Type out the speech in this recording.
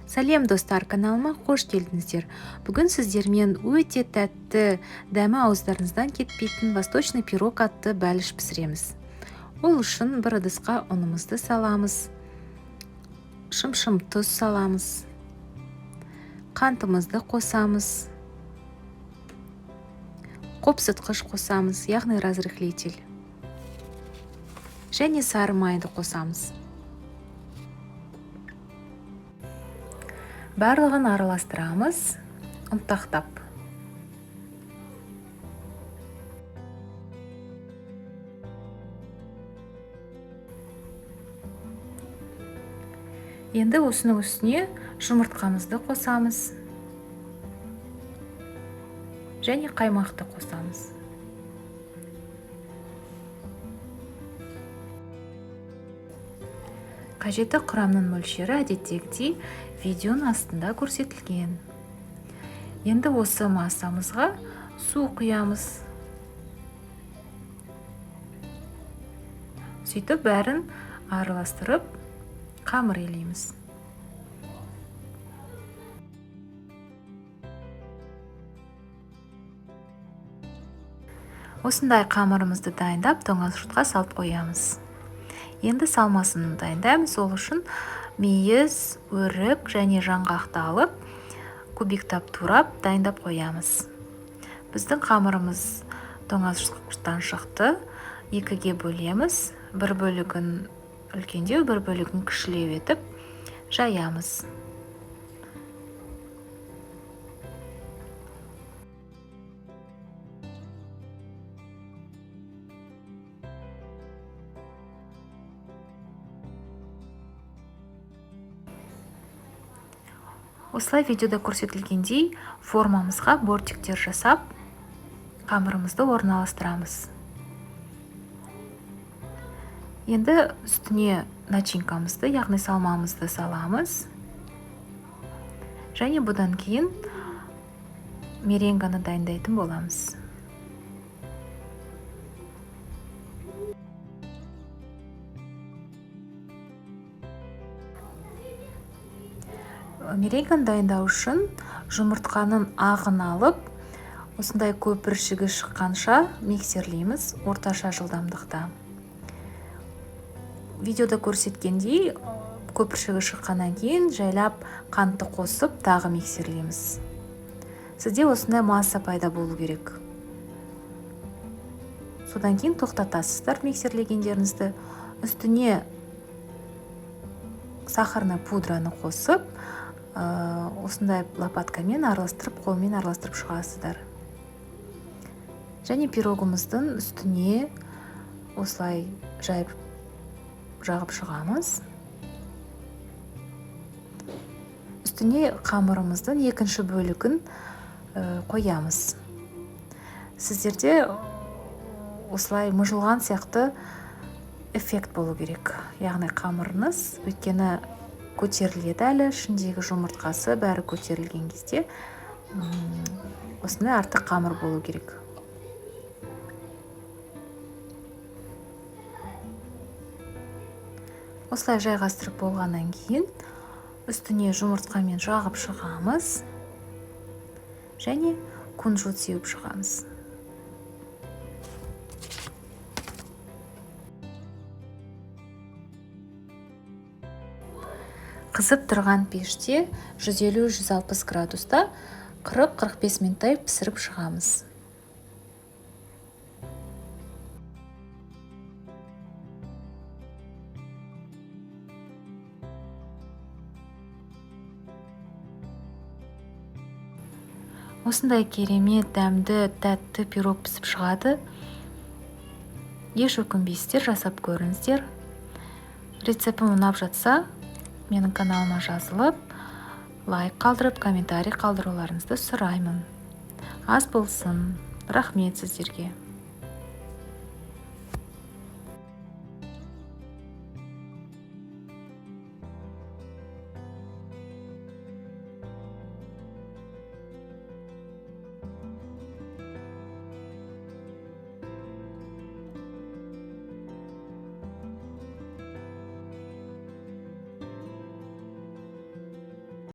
Сәлем достар, каналыма қош келдіңіздер. Бүгін сіздермен өте тәтті, дәмі ауыздарыңыздан кетпейтін восточный пирог атты бәліш пісіреміз. Ол үшін бір ыдысқа ұнымызды саламыз, шым-шым тұз саламыз, қантымызды қосамыз, қопсытқыш қосамыз, яғни разрыхлитель, және сары майды қосамыз. Барлығын араластырамыз, ұнтақтап. Енді осының үстіне жұмыртқамызды қосамыз және қаймақты қосамыз. Қажетті құрамның мөлшері әдеттегідей видеоның астында көрсетілген. Енді осы массамызға су құямыз. Сөйтіп бәрін араластырып қамыр елейміз. Осындай қамырымызды дайындап тоңазытқышқа салып қоямыз. Енді салмасын дайындаймыз. Ол үшін мейіз, өрік және жаңғақты алып, кубиктап турап дайындап қоямыз. Біздің қамырымыз тоңазытқыштан шықты. Екіге бөлеміз. Бір бөлігін үлкендеу, бір бөлігін кішілеу етіп жаямыз. Осылай видеода көрсетілгендей формамызға бортиктер жасап, қамырымызды орналастырамыз. Енді үстіне начинкамызды, яғни салмамызды саламыз. Және бұдан кейін меренганы дайындайтын боламыз. Меренганы дайындау үшін жұмыртқаның ағын алып, осындай көпіршігі шыққанша миксерлейміз орташа жылдамдықта. Видеода көрсеткендей көпіршігі шыққаннан кейін жайлап қантты қосып тағы миксерлейміз. Сізде осындай масса пайда болу керек. Содан кейін тоқтатасыздар миксерлегендеріңізді. Үстіне сахарный пудраны қосып, осындай лопаткамен араластырып, қолмен араластырып шығасыздар. Және пирогымыздың үстіне осылай жағып шығамыз. Үстіне қамырымыздың екінші бөлігін қоямыз. Сіздерде осылай мұжылған сияқты эффект болу керек. Яғни қамырыңыз өйткені көтеріледі әлі, ішіндегі жұмыртқасы бәрі көтерілген кезде осындай артық қамыр болу керек. Осылай жайғастырып болғаннан кейін үстіне жұмыртқамен жағып шығамыз және кунжут сеуіп шығамыз. Қызып тұрған пеште 150-160 градуста 40-45 минуттай пісіріп шығамыз. Осындай керемет, дәмді, тәтті пирог пісіп шығады. Еш өкінбейсіздер, жасап көріңіздер. Рецептім ұнап жатса, менің каналыма жазылып, лайк қалдырып, комментарий қалдыруларыңызды сұраймын. Аз болсын. Рахмет сіздерге.